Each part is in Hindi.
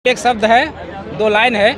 एक शब्द है, दो लाइन है,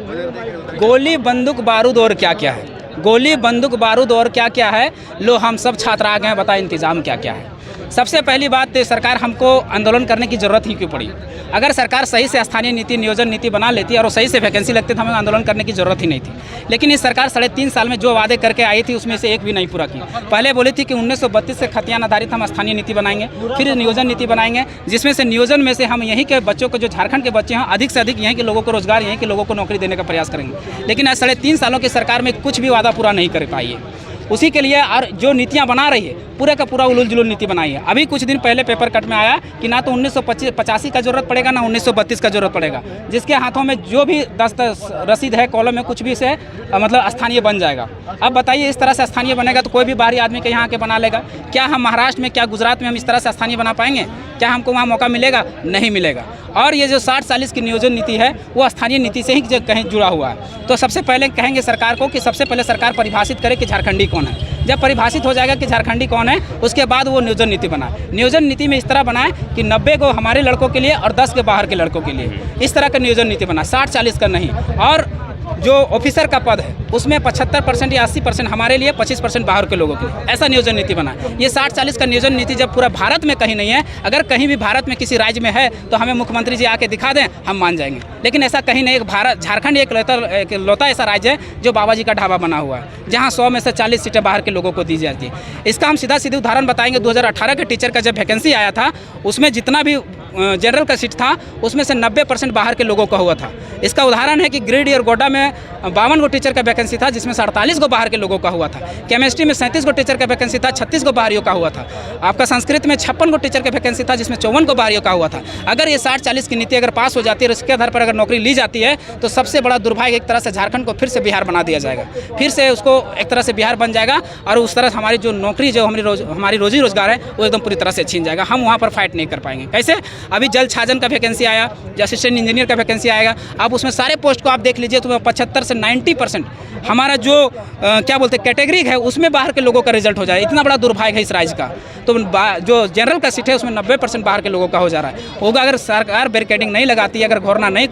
गोली बंदूक बारूद और क्या क्या है। गोली बंदूक बारूद और क्या क्या है, लो हम सब छात्र आ गए हैं, बता इंतजाम क्या क्या है। सबसे पहली बात तो सरकार हमको आंदोलन करने की ज़रूरत ही क्यों पड़ी। अगर सरकार सही से स्थानीय नीति नियोजन नीति बना लेती और सही से वैकेंसी लगती तो हमें आंदोलन करने की ज़रूरत ही नहीं थी। लेकिन ये सरकार 3.5 साल में जो वादे करके आई थी उसमें से एक भी नहीं पूरा किया। पहले बोली थी कि 1932 से खतियान आधारित हम स्थानीय नीति बनाएंगे, फिर नियोजन नीति बनाएंगे, जिसमें से नियोजन में से हम यहीं के बच्चों को, जो झारखंड के बच्चे हैं, अधिक से अधिक यहीं के लोगों को रोजगार, यहीं के लोगों को नौकरी देने का प्रयास करेंगे। लेकिन आज 3.5 सालों की सरकार में कुछ भी वादा पूरा नहीं कर पाई है। उसी के लिए और जो नीतियां बना रही है पूरे का पूरा उलूल जुलूल नीति बनाई है। अभी कुछ दिन पहले पेपर कट में आया कि ना तो 1985 का जरूरत पड़ेगा ना 1932 का जरूरत पड़ेगा, जिसके हाथों में जो भी रसीद है, कॉलम में कुछ भी से मतलब स्थानीय बन जाएगा। अब बताइए, इस तरह से स्थानीय बनेगा तो कोई भी बाहरी आदमी के यहाँ आके बना लेगा क्या? हम महाराष्ट्र में, क्या गुजरात में हम इस तरह से स्थानीय बना पाएंगे? क्या हमको वहाँ मौका मिलेगा? नहीं मिलेगा। और ये जो 60-40 की नियोजन नीति है वो स्थानीय नीति से ही कहीं जुड़ा हुआ है। तो सबसे पहले कहेंगे सरकार को कि सबसे पहले सरकार परिभाषित करे कि झारखंडी कौन है। जब परिभाषित हो जाएगा कि झारखंडी कौन है, उसके बाद वो नियोजन नीति बनाए। नियोजन नीति में इस तरह बनाए कि 90 को हमारे लड़कों के लिए और 10 के बाहर के लड़कों के लिए, इस तरह का नियोजन नीति बना, 60-40 का नहीं। और जो ऑफिसर का पद है उसमें 75% या 80% हमारे लिए, 25% बाहर के लोगों के लिए, ऐसा नियोजन नीति बना। ये 60-40 का नियोजन नीति जब पूरा भारत में कहीं नहीं है, अगर कहीं भी भारत में किसी राज्य में है तो हमें मुख्यमंत्री जी आके दिखा दें, हम मान जाएंगे। लेकिन ऐसा कहीं नहीं। झारखंड एक लौता ऐसा राज्य है जो बाबा जी का ढाबा बना हुआ है, जहाँ 100 में से 40 सीटें बाहर के लोगों को दी जाती है। इसका हम सीधा उदाहरण बताएंगे। 2018 के टीचर का जब वैकेंसी आया था, उसमें जितना भी जनरल का सीट था उसमें से 90% बाहर के लोगों का हुआ था। इसका उदाहरण है कि गिरिडीह और गोड्डा में 52 गो टीचर का वैकेंसी था, जिसमें से 48 गो बाहर के लोगों का हुआ था। केमिस्ट्री में 37 गो टीचर का वैकेंसी था, 36 गो बाहरियों का हुआ था। आपका संस्कृत में 56 गो टीचर का वैकेंसी था, जिसमें 54 गो बाहरियों का हुआ था। अगर ये 60-40 की नीति अगर पास हो जाती है और इसके आधार पर अगर नौकरी ली जाती है तो सबसे बड़ा दुर्भाग्य एक तरह से झारखंड को फिर से बिहार बना दिया जाएगा। फिर से उसको एक तरह से बिहार बन जाएगा और उस तरह हमारी जो नौकरी, जो हमारी रोजी रोजगार है, वो एकदम पूरी तरह से छीन जाएगा। हम वहाँ पर फाइट नहीं कर पाएंगे। कैसे? अभी जल छाजन का वैकेंसी आया, असिस्टेंट इंजीनियर का वैकेंसी आएगा। अब उसमें सारे पोस्ट को आप देख लीजिए तो 75 से 90% हमारा जो क्या बोलते हैं कैटेगरी है उसमें बाहर के लोगों का रिजल्ट हो जाए। इतना बड़ा दुर्भाग्य है इस राज्य का। तो जो जनरल का सीट है उसमें 90% बाहर के लोगों का हो जा रहा है। होगा अगर सरकार बैरिकेडिंग नहीं लगाती है, अगर घोरना नहीं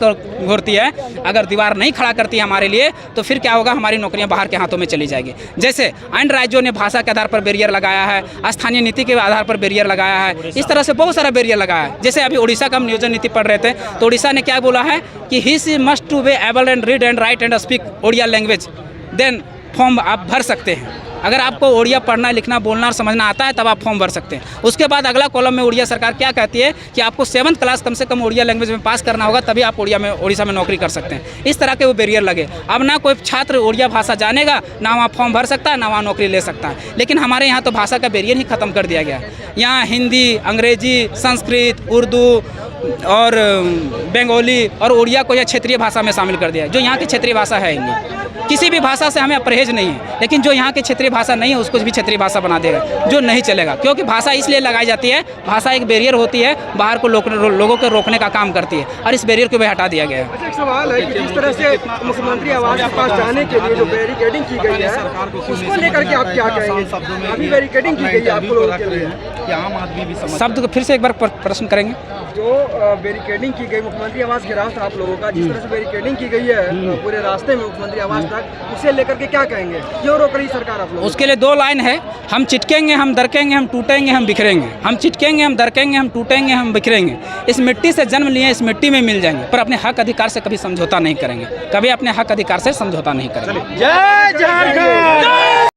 घोरती है, अगर दीवार नहीं खड़ा करती है हमारे लिए, तो फिर क्या होगा? हमारी नौकरियां बाहर के हाथों में चली जाएगी। जैसे अन्य राज्यों ने भाषा के आधार पर बैरियर लगाया है, स्थानीय नीति के आधार पर बैरियर लगाया है, इस तरह से बहुत सारा बैरियर लगाया है। जैसे अभी उड़ीसा का हम नियोजन नीति पढ़ रहे थे तो उड़ीसा ने क्या बोला है कि he must to be able and read and write and speak Odia language, then form आप भर सकते हैं। अगर आपको ओडिया पढ़ना, लिखना, बोलना और समझना आता है तब आप फॉर्म भर सकते हैं। उसके बाद अगला कॉलम में उड़िया सरकार क्या कहती है कि आपको 7th क्लास कम से कम ओडिया लैंग्वेज में पास करना होगा, तभी आप उड़ीसा में नौकरी कर सकते हैं। इस तरह के वो बैरियर लगे। अब ना कोई छात्र ओडिया भाषा जानेगा, ना वहाँ फॉर्म भर सकता है, ना वहाँ नौकरी ले सकता है। लेकिन हमारे यहाँ तो भाषा का बैरियर ही खत्म कर दिया गया है। यहाँ हिंदी, अंग्रेजी, संस्कृत, उर्दू और बंगाली और उड़िया को यह क्षेत्रीय भाषा में शामिल कर दिया है। जो यहाँ की क्षेत्रीय भाषा है हिंदी। किसी भी भाषा से हमें परहेज नहीं है, लेकिन जो यहाँ की क्षेत्रीय भाषा नहीं है उसको भी क्षेत्रीय भाषा बना देगा, जो नहीं चलेगा। क्योंकि भाषा इसलिए लगाई जाती है, भाषा एक बैरियर होती है, बाहर को लोगों को रोकने का काम करती है, और इस बैरियर को भी हटा दिया गया है। एक सवाल है कि जिस तरह से मुख्यमंत्री आवास के पास जाने के लिए जो बैरिकेडिंग की गई है, उसको लेकर के आप क्या कहेंगे? अभी बैरिकेडिंग की गई है आपको लोगों के लिए, आम आदमी भी शब्द को फिर से एक बार प्रश्न करेंगे। जो बैरिकेडिंग की गई मुख्यमंत्री आवास के रास्ते आप लोगों का, जिस तरह से बैरिकेडिंग की गई है पूरे रास्ते में मुख्यमंत्री आवास तक, उसे लेकर के क्या कहेंगे? क्यों रोक रही सरकार आप लोग? उसके लिए 2 लाइन है, हम चिटकेंगे, हम दरकेंगे, हम टूटेंगे, हम बिखरेंगे। हम चिटकेंगे, हम दरकेंगे, हम टूटेंगे, हम बिखरेंगे। इस मिट्टी से जन्म लिए, इस मिट्टी में मिल जाएंगे, पर अपने हक अधिकार से कभी समझौता नहीं करेंगे, कभी अपने हक अधिकार से समझौता नहीं करेंगे। जय झारखंड।